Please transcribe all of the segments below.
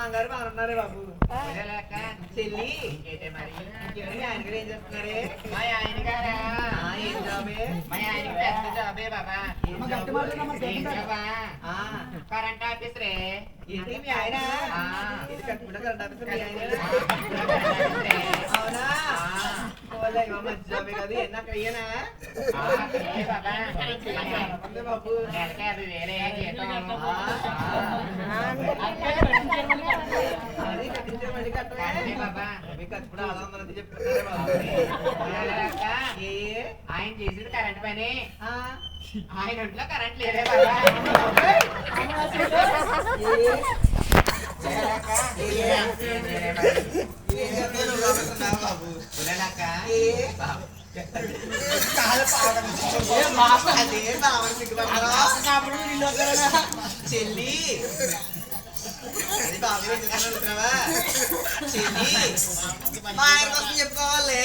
అందరు బాగున్నారే బాబు చెల్లి మరి ఆయన గారు ఏం చేస్తున్నారే మా ఆయన గారా ఏం జాబే మా ఆయన పెద్ద జాబే బాబా కరెంట్ ఆఫీస్ రే ఏంటి మీ ఆయన ఇది కట్టుకుంటా కరెంట్ ఆఫీస్ మీ ఆయన అవునా మంచి జాబే కదా ఎన్న అక్కడ అయ్యానా బాబు వేరే ఆయన చేసేది కరెంట్ పని ఆయన ఒంట్లో కరెంట్ లేదే చెల్లి అది బాబు చెప్తున్నావా చెల్లి మా ఆయన కోసం చెప్పుకోవాలి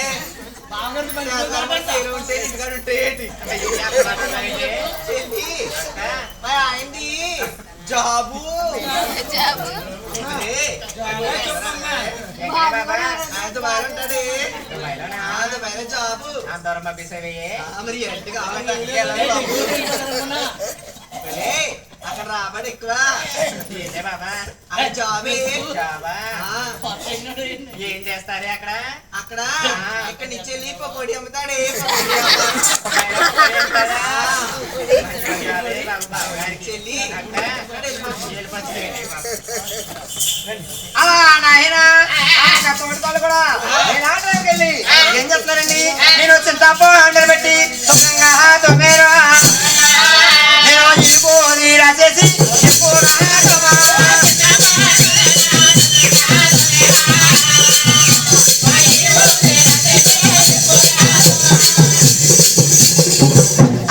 ఉంటే ఇంటికాడ ఉంటే చెల్లి మా ఆయనది జాబు ఆయనతో బాగా ఉంటాడు జాబు మరి ఎంత కావాలంటే అక్కడ రాబడి ఎక్కువ జాబే ఏం చేస్తారే అక్కడ అక్కడ ఇక్కడ నుంచి వెళ్ళి పొడి అమ్ముతాడే చెల్లి అలా నాయన తోడుకోవాలి కూడా వెళ్ళి ఏం చెప్తారండి నేను వచ్చిన తప్ప అందరు పెట్టి మీరు నేను ఇల్లుపోని రాసేసి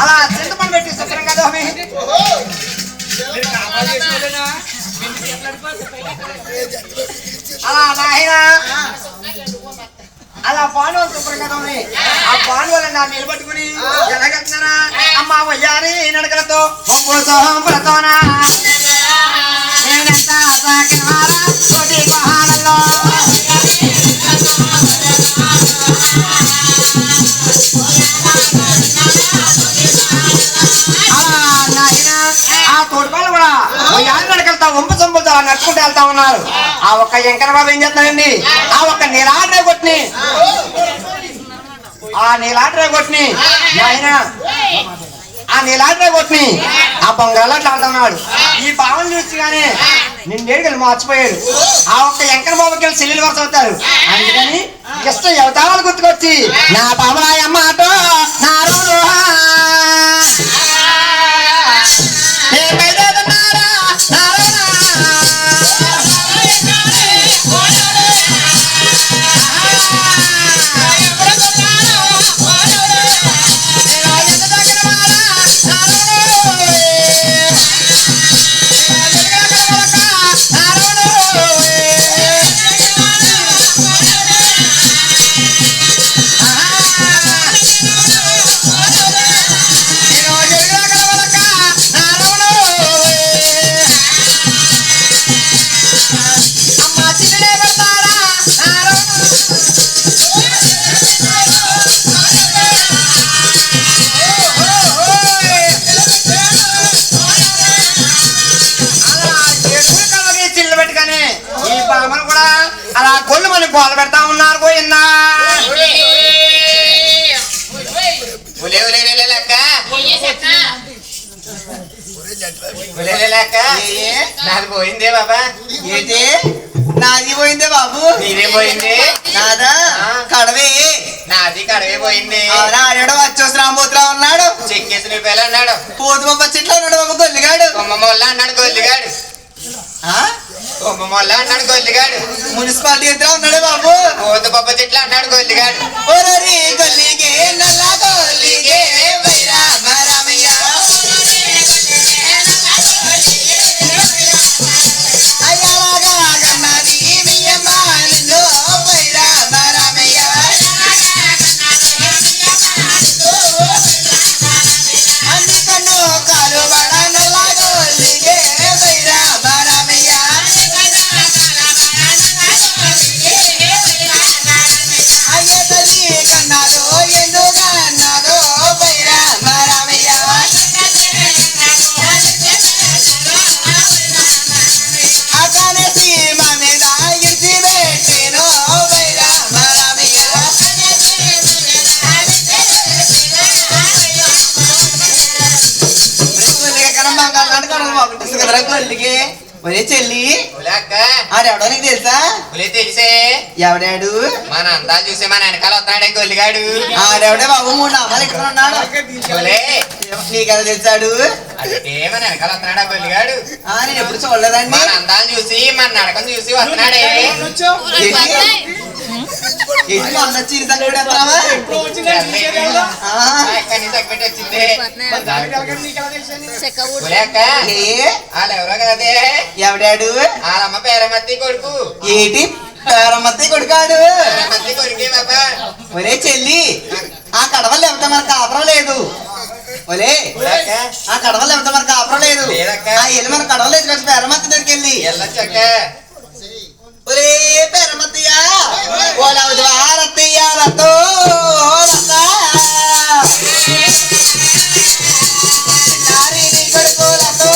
అలా చింతపండు పెట్టి శుభ్రం కదా అలా నాయన అలా పాను శుభ్రం కదా ఆ పాను వల్ల నా నిలబట్టుకుని ఎలాగెళ్తున్నారా అమ్మ వయ్యారి నడకలతో ప్రతోనా ఆ తోడుపాలు కూడా వయ్యారి నడకలతో వంపు చంపులతో నడుచుకుంటూ వెళ్తా ఉన్నారు ఆ ఒక్క వెంకట బాబు ఏం చేస్తాడండి ఆ ఒక్క నీలాడ్రే కొట్టిని ఆయన ఆ నీలాడ్రే కొట్టిని ఆ బొంగరాలు అట్లా ఆడుతున్నాడు ఈ భావం చూసిగానే నిన్నేడుగలు మార్చిపోయాడు ఆ ఒక్క వెంకట బాబుకి వెళ్ళి చెల్లెలు వరుస అవుతారు అందుకని ఇష్టం యువతాలు గుర్తుకొచ్చి నా బాబులాయమ్మ ఆటో నా అలా కొల్లు మని గోల పెడతా ఉన్నారు పోయినా నాది పోయిందే బాబా ఏంటి నాది పోయిందే బాబు నీదే పోయింది నాదా కడవే నాది కడవే పోయింది ఆడేడో వచ్చేసి రాంబోతురా ఉన్నాడు చెక్కేసి నీ పిల్ల అన్నాడు పోతుమ్మ చెట్లు అన్నాడు బాబు గొల్లిగాడు కొమ్మమ్మ వల్ల అన్నాడు గొల్లిగాడు కొమ్మమ్మ అన్నాడు గొల్లిగాడు మున్సిపాలిటీ ఎదురా ఉన్నాడే బాబు పోతు పప్ప చెట్లు అన్నాడు గొల్లిగాడు గొల్లిగే నల్ల గొల్లిగే వైరామ రామయ్య కన్నా బంగారు లాంటి కడవలు బాగుంటుంది కదరా గొల్లికి. ఒరే చెల్లి ఆడెవడో నీకు తెలుసా? తెలిసే ఎవడాడు? మన అందాలు చూసే మన వెనకాల వస్తున్నాడే గొల్లిగాడు. ఆడెవడే బాబు 3 నామాలు ఎట్టుకున్నాడు. నీకెలా తెలుసాడు? అంటే మన వెనకాల వస్తున్నాడా గొల్లిగాడు? నేను ఎప్పుడు చూడలేదండి. మన అందాలు చూసి మన నడకం చూసి వస్తున్నాడే. మొన్న చీరిసంగా కూడా ఎక్కడి నుంచి తగ్గిపెట్టి వచ్చింది. వాళ్ళెవరో కదే. ఎవడాడు? వాళ్ళమ్మ పేరమత్తి కొడుకు. ఏంటి పేరమత్తి కొడుకాడు? మత్తి కొడుకే బాబా. ఒరే చెల్లి ఆ కడవలు లేకపోతే మన కాపురం లేదు. ఒరే ఆ కడవలు లేకపోతే మన కాపురం లేదు. వెళ్ళి మన కడవలు వేసుకొచ్చి పేరమత్తి దగ్గరికి వెళ్ళి వెళ్ళొచ్చక్క. ఒరే పేరమత్తయ్యా ఓలవద్వారత్తయ్యాలతో కొడుకోలతో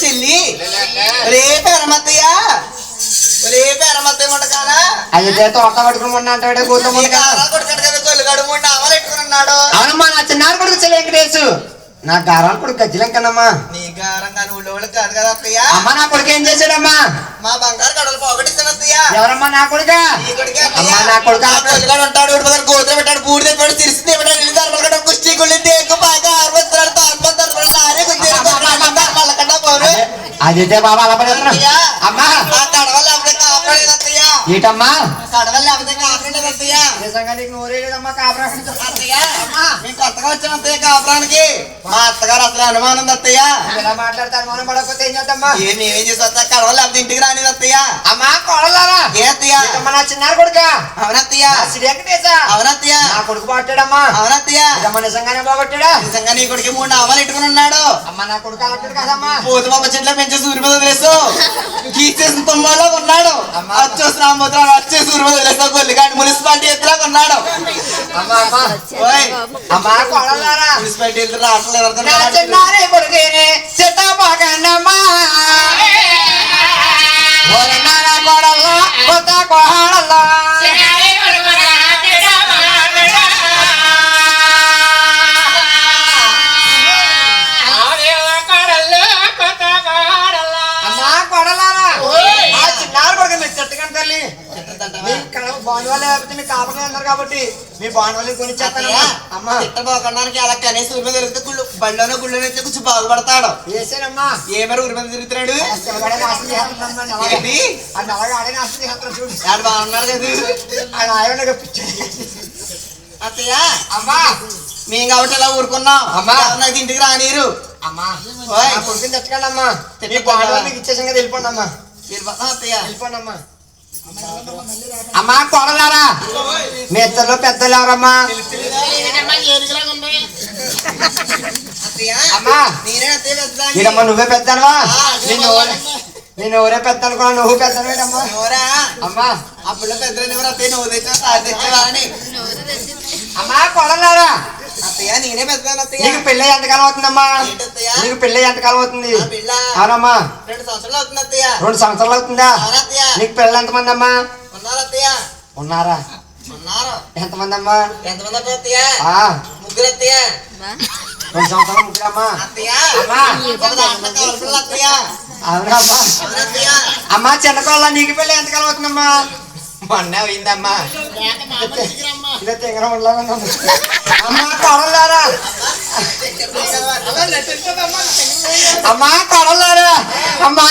చెల్లి రే పేరమత్తయ్య ఒరే పేరమత్తయ్య ఉండకానా అయితే తోట పట్టుకుని అంటాడు కొడుకాడు కదా గొల్లుగాడు 3 నామాలు ఎట్టుకున్నాడు. అవునమ్మా నా చిన్నారు కొడుకు చెల్లి వెంకటేశు. నా గారాలు కొడుకు గజ్జిలంకనమ్మా. నీ గారం కానీ ఊళ్ళో వాళ్ళకి కాదు కదా అత్తయ్య. అమ్మా నా కొడుకు ఏం చేశాడమ్మా? మా బంగారు కడవలు పోగొట్టిస్తాను అత్తయ్య. ఎవరమ్మా నా కొడుక? అమ్మా నా కొడుకు గొల్లుగాడు ఉంటాడు గోతులు పెట్టాడు బూడి తెప్పాడు తిరిసి తెప్పాడు ఇల్లు తరపడు కుస్తీ గుళ్ళి దేకు బాగా ఆరుపడతాడు తారుపడతాడు నారే మళ్ళకన్నా పోరు. అదే బాబా అలా పడేస్తున్నా. అమ్మా ఆ కడవలు లేకపోతే కాపలేదు అత్తయ్య. ఏంటమ్మా కడవలు లేకపోతే కాపలేదు అత్తయ్య. నిజంగా నీకు నోరేలేదమ్మా కాపురానికి. అత్తయ్య మేము కొత్తగా వచ్చాం అత్తయ్య కాపురానికి. మా అత్తగారు అసలు అనుమానం ఉంది అత్తయ్య. ఇలా మాట్లాడితే అనుమానం పడకపోతే ఏం చేద్దామా? మేమేం చేస్తాం అత్తయ్య కడవలు లేకపోతే ఇంటికి రానిది అత్తయ్య. అమ్మా కొడలారా ఏ అత్తయ్య? నా చిన్నారు కొడుక అవునత్తయ్య. వెంకటేశా అవునత్తయ్య. నా కొడుకు బాగుంటాడమ్మా. అవునత్తయ్య. ఇదమ్మా నిజంగానే బాగుంటాడా? నిజంగా నీ కొడుకు 3 నామాలు ఎట్టుకుని ఉన్నాడు. అమ్మ నా కొడుకు అలాంటాడు కదమ్మా. పోతుబాబ చెట్ల పెంచే సూర్య మీద వదిలేస్తూ గీచేసిన తొమ్మలో ఉన్నాడు. వచ్చేసి రామోద్రాలు వచ్చే సూర్య మీద వదిలేస్తా గొల్లిగాడి మున్సిపాలిటీ ఎత్తులా ఉన్నాడు. అమ్మా కొడలారా మున్సిపాలిటీ వెళ్తే రావట్లేదు. నా చిన్నారే కొడుకేనే చెట్టమ్మా కొడల్లా కొత్త కోడల్లా కాబట్టి మీ బాండవాళ్ళు కొని తిట్టబోకడానికి అలా కనీసం ఊరి మీద తిరిగితే బండిలోనే గుళ్ళో కొంచెం బాగుపడతాడు. వేసానమ్మా ఏమైనా ఊరి మీద తిరుగుతున్నాడు బాగున్నాడు కదా అత్తయ్య. అమ్మా మేము కాబట్టి ఇలా ఊరుకున్నాం. అమ్మా నాకు ఇంటికి రానిరు. అమ్మా కొడుకుని తెచ్చుకోండి అమ్మా. మీ బాండవాళ్ళకి ఇచ్చేసాం కదా వెళ్ళిపోండి అమ్మా. అత్తయ్య వెళ్ళిపోండి అమ్మా. అమ్మా కొడలారా మీ ఇద్దరులో పెద్దలు ఎవరమ్మా? అమ్మా ఈడమ్మా నువ్వే పెద్దనువా? నేను ఎవరే పెద్ద అనుకున్నా నువ్వు పెద్దనువేటమ్మా? అమ్మా అప్పుడు పెద్దలు ఎవరు అత్తయ్య నువ్వు తెచ్చావా అని. అమ్మా కొడలారా అత్తయ్య నేనే పెద్దను అత్తయ్య. నీకు పెళ్ళి ఎంతకాలం అవుతుందమ్మా? నీకు పెళ్ళి ఎంతకాలం అవుతుంది? అవునమ్మా 2 సంవత్సరాలు అవుతుంది అత్తయ్య. 2 సంవత్సరాలు అవుతుందా? నీకు పెళ్ళి ఎంతమంది అమ్మా? ఉన్నారు అత్తయ్య. ఉన్నారా? ఉన్నారు. ఎంతమంది అమ్మా? ఎంతమంది అత్తయ్య? 3 అత్తయ్య. 2 సంవత్సరాలు 3 అమ్మా. అత్తయ్య అమ్మా అత్తయ్య. అవునమ్మా. అమ్మా చిన్నకోళ్ళ నీకు పెళ్ళి ఎంతకాలం అవుతుందమ్మా? మొన్న అయిందమ్మా. ఇలా తెంగరం ఉండలాగా అమ్మా కొడలారా అమ్మా కడలారా అమ్మా